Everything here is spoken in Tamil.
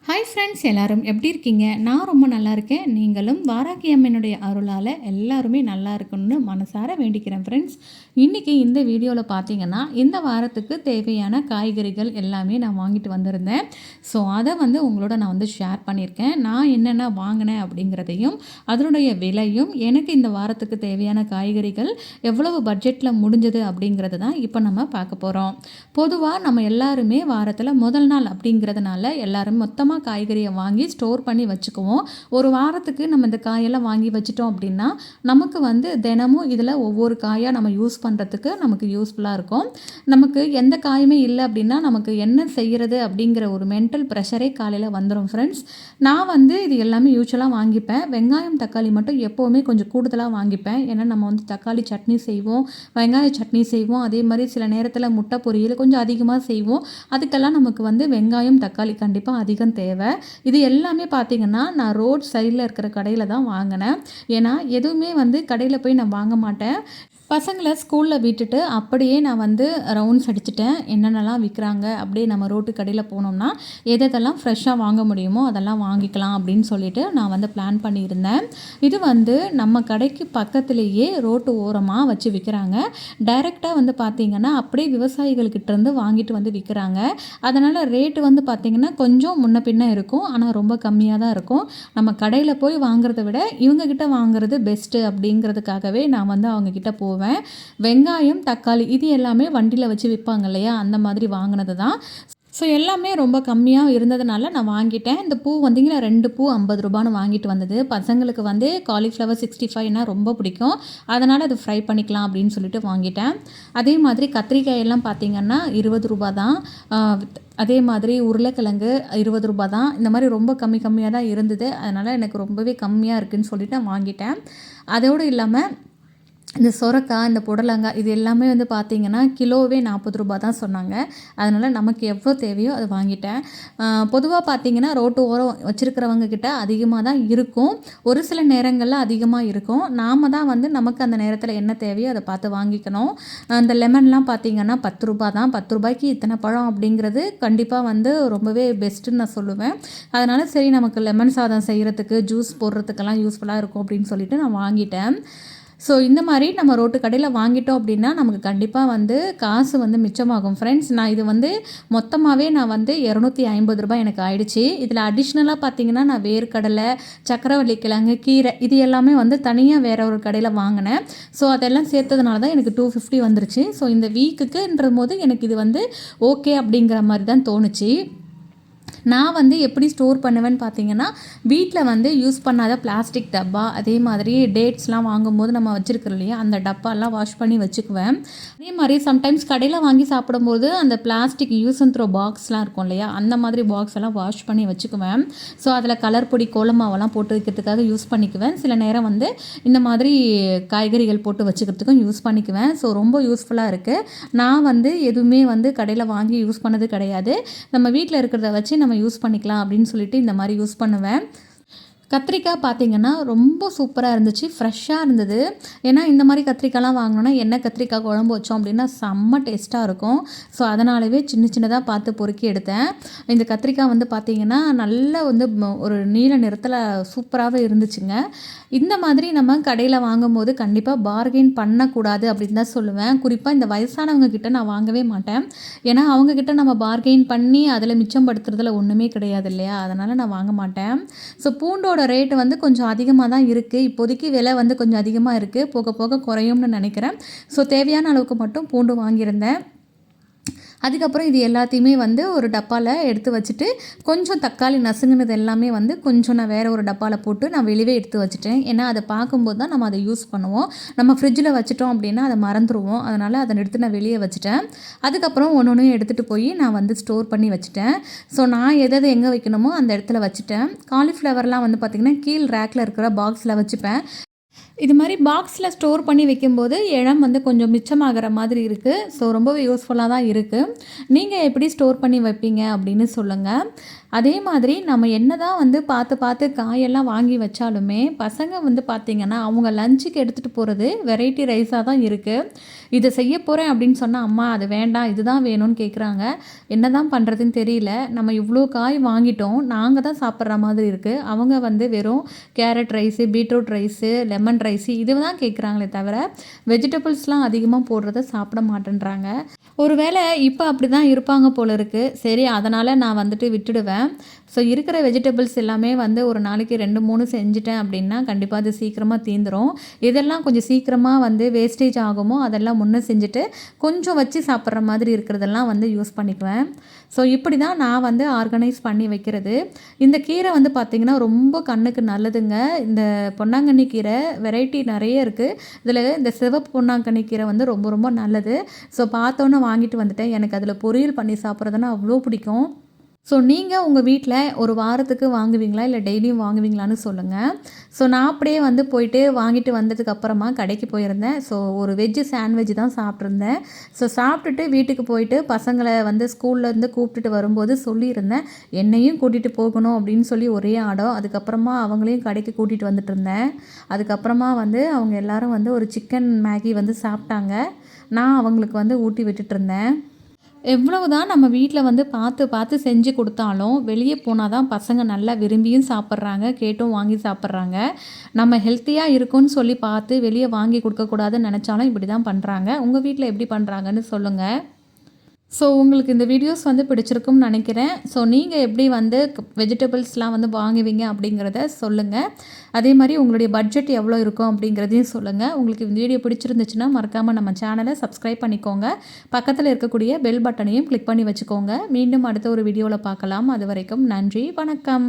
ஹாய் ஃப்ரெண்ட்ஸ், எல்லாரும் எப்படி இருக்கீங்க? நான் ரொம்ப நல்லா இருக்கேன். நீங்களும் வாராகி அம்மனுடைய அருளால் எல்லாருமே நல்லா இருக்கணும்னு மனசார வேண்டிக்கிறேன் ஃப்ரெண்ட்ஸ். இன்றைக்கி இந்த வீடியோவில் பார்த்தீங்கன்னா, இந்த வாரத்துக்கு தேவையான காய்கறிகள் எல்லாமே நான் வாங்கிட்டு வந்திருந்தேன். ஸோ அதை உங்களோட நான் ஷேர் பண்ணியிருக்கேன். நான் என்னென்ன வாங்கினேன் அப்படிங்கிறதையும், அதனுடைய விலையும், எனக்கு இந்த வாரத்துக்கு தேவையான காய்கறிகள் எவ்வளவு பட்ஜெட்டில் முடிஞ்சது அப்படிங்கிறது தான் இப்போ நம்ம பார்க்க போகிறோம். பொதுவாக நம்ம எல்லாருமே வாரத்தில் முதல் நாள் அப்படிங்கிறதுனால எல்லாரும் மொத்தமாக காய்கறியை வாங்கி ஸ்டோர் பண்ணி வச்சுக்குவோம். ஒரு வாரத்துக்கு நம்ம இந்த காயெல்லாம் வாங்கி வச்சிட்டோம் அப்படின்னா நமக்கு தினமும் இதில் ஒவ்வொரு காயாக நம்ம யூஸ் பண்ணுறதுக்கு நமக்கு யூஸ்ஃபுல்லாக இருக்கும். நமக்கு எந்த காயுமே இல்லை அப்படின்னா நமக்கு என்ன செய்கிறது அப்படிங்கிற ஒரு மென்டல் ப்ரெஷரே காலையில் வந்துடும் ஃப்ரெண்ட்ஸ். நான் இது எல்லாமே யூஸ்வலாக வாங்கிப்பேன். வெங்காயம் தக்காளி மட்டும் எப்போவுமே கொஞ்சம் கூடுதலாக வாங்கிப்பேன். ஏன்னா நம்ம தக்காளி சட்னி செய்வோம், வெங்காய சட்னி செய்வோம், அதே மாதிரி சில நேரத்தில் முட்டை பொரியல் கொஞ்சம் அதிகமாக செய்வோம். அதுக்கெல்லாம் நமக்கு வெங்காயம் தக்காளி கண்டிப்பாக அதிகம் தேவை. இது எல்லாமே பார்த்திங்கன்னா நான் ரோட் சைடில் இருக்கிற கடையில் தான் வாங்கினேன். ஏன்னா எதுவுமே கடையில் போய் நான் வாங்க மாட்டேன். பசங்களை ஸ்கூலில் விட்டுட்டு அப்படியே நான் ரவுண்ட்ஸ் அடிச்சுட்டேன். என்னென்னலாம் விற்கிறாங்க, அப்படியே நம்ம ரோட்டு கடையில் போனோம்னா எதெல்லாம் ஃப்ரெஷ்ஷாக வாங்க முடியுமோ அதெல்லாம் வாங்கிக்கலாம் அப்படின்னு சொல்லிட்டு நான் பிளான் பண்ணியிருந்தேன். இது நம்ம கடைக்கு பக்கத்துலேயே ரோட்டு ஓரமாக வச்சு விற்கிறாங்க. டைரெக்டாக பார்த்திங்கன்னா அப்படியே விவசாயிகள்கிட்டேருந்து வாங்கிட்டு விற்கிறாங்க. அதனால் ரேட்டு பார்த்திங்கன்னா கொஞ்சம் முன்ன பின்ன இருக்கும், ஆனால் ரொம்ப கம்மியாக தான் இருக்கும். நம்ம கடையில் போய் வாங்குறத விட இவங்கக்கிட்ட வாங்குறது பெஸ்ட்டு அப்படிங்கிறதுக்காகவே நான் அவங்கக்கிட்ட போவேன். வெங்காயம் தக்காளி இது எல்லாமே வண்டியில் வச்சு விற்பாங்க இல்லையா, அந்த மாதிரி வாங்கினது தான். ஸோ எல்லாமே ரொம்ப கம்மியாக இருந்ததுனால நான் வாங்கிட்டேன். இந்த பூ 2 பூ 50 ரூபான்னு வாங்கிட்டு வந்தது. பசங்களுக்கு காலிஃப்ளவர் 65னா ரொம்ப பிடிக்கும், அதனால் அது ஃப்ரை பண்ணிக்கலாம் அப்படின்னு சொல்லிட்டு வாங்கிட்டேன். அதே மாதிரி கத்திரிக்காயெல்லாம் பார்த்திங்கன்னா 20 ரூபா தான். அதே மாதிரி உருளைக்கிழங்கு 20 ரூபா தான். இந்த மாதிரி ரொம்ப கம்மியாக தான் இருந்தது. அதனால் எனக்கு ரொம்பவே கம்மியாக இருக்குதுன்னு சொல்லிட்டு நான் வாங்கிட்டேன். அதோடு இல்லாமல் இந்த சொரக்காய், இந்த புடலங்காய் இது எல்லாமே பார்த்திங்கன்னா கிலோவே 40 ரூபா தான் சொன்னாங்க. அதனால் நமக்கு எவ்வளோ தேவையோ அதை வாங்கிட்டேன். பொதுவாக பார்த்திங்கன்னா ரோட்டு ஓரம் வச்சுருக்கிறவங்க கிட்ட அதிகமாக தான் இருக்கும், ஒரு சில நேரங்களில் அதிகமாக இருக்கும். நாம் தான் நமக்கு அந்த நேரத்தில் என்ன தேவையோ அதை பார்த்து வாங்கிக்கணும். இந்த லெமன்லாம் பார்த்திங்கன்னா 10 ரூபா தான். 10 ரூபாய்க்கு இத்தனை பழம் அப்படிங்கிறது கண்டிப்பாக ரொம்பவே பெஸ்ட்டுன்னு நான் சொல்லுவேன். அதனால் சரி நமக்கு லெமன் சாதம் செய்கிறதுக்கு, ஜூஸ் போடுறதுக்கெல்லாம் யூஸ்ஃபுல்லாக இருக்கும் அப்படின்னு சொல்லிட்டு நான் வாங்கிட்டேன். ஸோ இந்த மாதிரி நம்ம ரோட்டு கடையில் வாங்கிட்டோம் அப்படின்னா நமக்கு கண்டிப்பாக காசு மிச்சமாகும் ஃப்ரெண்ட்ஸ். நான் இது மொத்தமாகவே நான் 250 ரூபாய் எனக்கு ஆயிடுச்சு. இதில் அடிஷ்னலாக பார்த்தீங்கன்னா நான் வேர்க்கடலை, சக்கரவள்ளி கிழங்கு, கீரை இது எல்லாமே தனியாக வேற ஒரு கடையில் வாங்கினேன். ஸோ அதெல்லாம் சேர்த்ததுனால தான் எனக்கு 250 வந்துருச்சு. ஸோ இந்த வீக்குக்குன்ற போது எனக்கு இது ஓகே அப்படிங்கிற மாதிரி தான் தோணுச்சு. நான் எப்படி ஸ்டோர் பண்ணுவேன்னு பார்த்தீங்கன்னா, வீட்டில் யூஸ் பண்ணாத பிளாஸ்டிக் டப்பா, அதே மாதிரி டேட்ஸ்லாம் வாங்கும்போது நம்ம வச்சுருக்கிறோம் இல்லையா, அந்த டப்பாலாம் வாஷ் பண்ணி வச்சுக்குவேன். அதே மாதிரி சம்டைம்ஸ் கடையில் வாங்கி சாப்பிடும்போது அந்த பிளாஸ்டிக் யூஸ் அண்ட் த்ரோ பாக்ஸ்லாம் இருக்கும் இல்லையா, அந்த மாதிரி பாக்ஸ் எல்லாம் வாஷ் பண்ணி வச்சுக்குவேன். ஸோ அதில் கலர் பொடி, கோலமாவெல்லாம் போட்டு வைக்கிறதுக்காக யூஸ் பண்ணிக்குவேன். சில நேரம் இந்த மாதிரி காய்கறிகள் போட்டு வச்சுக்கிறதுக்கும் யூஸ் பண்ணிக்குவேன். ஸோ ரொம்ப யூஸ்ஃபுல்லாக இருக்குது. நான் எதுவுமே கடையில் வாங்கி யூஸ் பண்ணது கிடையாது. நம்ம வீட்டில் இருக்கிறத வச்சு நம்ம யூஸ் பண்ணிக்கலாம் அப்படின்னு சொல்லிட்டு இந்த மாதிரி யூஸ் பண்ணுவேன். கத்திரிக்காய் பார்த்திங்கன்னா ரொம்ப சூப்பராக இருந்துச்சு, ஃப்ரெஷ்ஷாக இருந்தது. ஏன்னா இந்த மாதிரி கத்திரிக்காய்லாம் வாங்கினோன்னா எண்ணெய் கத்திரிக்காய் குழம்பு வச்சோம் அப்படின்னா செம்ம டேஸ்ட்டாக இருக்கும். ஸோ அதனாலவே சின்னதாக பார்த்து பொறுக்கி எடுத்தேன். இந்த கத்திரிக்காய் பார்த்திங்கன்னா நல்ல ஒரு நீல நிறத்தில் சூப்பராகவே இருந்துச்சுங்க. இந்த மாதிரி நம்ம கடையில் வாங்கும்போது கண்டிப்பாக பார்கெயின் பண்ணக்கூடாது அப்படின்னு தான் சொல்லுவேன். குறிப்பாக இந்த வயசானவங்க கிட்ட நான் வாங்கவே மாட்டேன். ஏன்னா அவங்கக்கிட்ட நம்ம பார்கெயின் பண்ணி அதில் மிச்சம் படுத்துறதுல ஒன்றுமே கிடையாது இல்லையா, அதனால் நான் வாங்க மாட்டேன். ஸோ பூண்டோட ரேட்டு கொஞ்சம் அதிகமாக தான் இருக்குது. இப்போதைக்கு விலை கொஞ்சம் அதிகமாக இருக்குது, போக போக குறையும்னு நினைக்கிறேன். ஸோ தேவையான அளவுக்கு மட்டும் பூண்டு வாங்கியிருந்தேன். அதுக்கப்புறம் இது எல்லாத்தையுமே ஒரு டப்பாவில் எடுத்து வச்சுட்டு, கொஞ்சம் தக்காளி நசுங்கினது எல்லாமே கொஞ்சம் நான் வேறு ஒரு டப்பாவில் போட்டு நான் வெளியே எடுத்து வச்சுட்டேன். ஏன்னா அதை பார்க்கும்போது தான் நம்ம அதை யூஸ் பண்ணுவோம். நம்ம ஃப்ரிட்ஜில் வச்சுட்டோம் அப்படின்னா அதை மறந்துடுவோம். அதனால் அதை எடுத்து நான் வெளியே வச்சுட்டேன். அதுக்கப்புறம் ஒன்று எடுத்துகிட்டு போய் நான் ஸ்டோர் பண்ணி வச்சுட்டேன். ஸோ நான் எதை எங்கே வைக்கணுமோ அந்த இடத்துல வச்சுட்டேன். காலிஃப்ளவர்லாம் பார்த்திங்கன்னா கீழ் ரேக்கில் இருக்கிற பாக்ஸில் வச்சுப்பேன். இது மாதிரி பாக்ஸில் ஸ்டோர் பண்ணி வைக்கும்போது இடம் கொஞ்சம் மிச்சமாகிற மாதிரி இருக்குது. ஸோ ரொம்பவே யூஸ்ஃபுல்லாக தான் இருக்குது. நீங்கள் எப்படி ஸ்டோர் பண்ணி வைப்பீங்க அப்படின்னு சொல்லுங்கள். அதே மாதிரி நம்ம என்னதான் வந்து பார்த்து பார்த்து காயெல்லாம் வாங்கி வச்சாலுமே பசங்க வந்து பார்த்திங்கன்னா அவங்க லஞ்சுக்கு எடுத்துகிட்டு போகிறது வெரைட்டி ரைஸாக தான் இருக்குது. இதை செய்ய போகிறேன் அப்படின்னு சொன்னால் அம்மா அது வேண்டாம் இதுதான் வேணும்னு கேட்குறாங்க. என்ன தான் பண்ணுறதுன்னு தெரியல. நம்ம இவ்வளோ காய் வாங்கிட்டோம், நாங்கள் தான் சாப்பிட்ற மாதிரி இருக்குது. அவங்க வந்து வெறும் carrot rice, beetroot rice, lemon rice இது தான் கேட்குறாங்களே தவிர வெஜிடபிள்ஸ்லாம் அதிகமாக போடுறத சாப்பிட மாட்டேன்றாங்க. ஒருவேளை இப்போ அப்படி தான் இருப்பாங்க போல இருக்குது. சரி அதனால் நான் வந்துட்டு விட்டுடுவேன். ஸோ இருக்கிற வெஜிடபிள்ஸ் எல்லாமே வந்து ஒரு நாளைக்கு 2, 3 செஞ்சுட்டேன் அப்படின்னா கண்டிப்பாக அது சீக்கிரமாக தீந்துடும். இதெல்லாம் கொஞ்சம் சீக்கிரமாக வந்து வேஸ்டேஜ் ஆகுமோ அதெல்லாம் முன்னே செஞ்சுட்டு கொஞ்சம் வச்சு சாப்பிட்ற மாதிரி இருக்கிறதெல்லாம் வந்து யூஸ் பண்ணிக்குவேன். ஸோ இப்படி தான் நான் வந்து ஆர்கனைஸ் பண்ணி வைக்கிறது. இந்த கீரை வந்து பார்த்திங்கன்னா ரொம்ப கண்ணுக்கு நல்லதுங்க. இந்த பொன்னாங்கண்ணி கீரை வெரைட்டி நிறைய இருக்குது. இதில் இந்த சிவப்பு பொன்னாங்கண்ணி கீரை வந்து ரொம்ப ரொம்ப நல்லது. ஸோ பார்த்தோன்னே வாங்கிட்டு வந்துட்டேன். எனக்கு அதில் பொரியல் பண்ணி சாப்பிட்றதுன்னா அவ்வளோ பிடிக்கும். ஸோ நீங்கள் உங்கள் வீட்டில் ஒரு வாரத்துக்கு வாங்குவீங்களா இல்லை டெய்லியும் வாங்குவீங்களான்னு சொல்லுங்கள். ஸோ நான் அப்படியே வந்து போயிட்டு வாங்கிட்டு வந்ததுக்கப்புறமா கடைக்கு போயிருந்தேன். ஸோ ஒரு வெஜ்ஜு சாண்ட்விச் தான் சாப்பிட்ருந்தேன். ஸோ சாப்பிட்டுட்டு வீட்டுக்கு போயிட்டு பசங்களை வந்து ஸ்கூல்லேருந்து கூப்பிட்டுட்டு வரும்போது சொல்லியிருந்தேன் என்னையும் கூட்டிகிட்டு போகணும் அப்படின்னு சொல்லி ஒரே ஆடம். அதுக்கப்புறமா அவங்களையும் கடைக்கு கூட்டிகிட்டு வந்துட்டு இருந்தேன். அதுக்கப்புறமா வந்து அவங்க எல்லோரும் வந்து ஒரு சிக்கன் மேகி வந்து சாப்பிட்டாங்க. நான் அவங்களுக்கு வந்து ஊட்டி விட்டுட்டு இருந்தேன். எவ்வளவு தான் நம்ம வீட்டில் வந்து பார்த்து பார்த்து செஞ்சு கொடுத்தாலும் வெளியே போனால் தான் பசங்க நல்லா விரும்பியும் சாப்பிட்றாங்க, கேட்டும் வாங்கி சாப்பிட்றாங்க. நம்ம ஹெல்த்தியாக இருக்கும்னு சொல்லி பார்த்து வெளியே வாங்கி கொடுக்கக்கூடாதுன்னு நினச்சாலும் இப்படி தான் பண்ணுறாங்க. உங்கள் வீட்டில் எப்படி பண்ணுறாங்கன்னு சொல்லுங்கள். ஸோ உங்களுக்கு இந்த வீடியோஸ் வந்து பிடிச்சிருக்கும்னு நினைக்கிறேன். ஸோ நீங்கள் எப்படி வந்து வெஜிடபிள்ஸ்லாம் வந்து வாங்குவீங்க அப்படிங்கிறத சொல்லுங்கள். அதே மாதிரி உங்களுடைய பட்ஜெட் எவ்வளோ இருக்கும் அப்படிங்கிறதையும் சொல்லுங்கள். உங்களுக்கு இந்த வீடியோ பிடிச்சிருந்துச்சுன்னா மறக்காமல் நம்ம சேனலை சப்ஸ்கிரைப் பண்ணிக்கோங்க. பக்கத்தில் இருக்கக்கூடிய பெல் பட்டனையும் கிளிக் பண்ணி வச்சுக்கோங்க. மீண்டும் அடுத்த ஒரு வீடியோவில் பார்க்கலாம். அது வரைக்கும் நன்றி, வணக்கம்.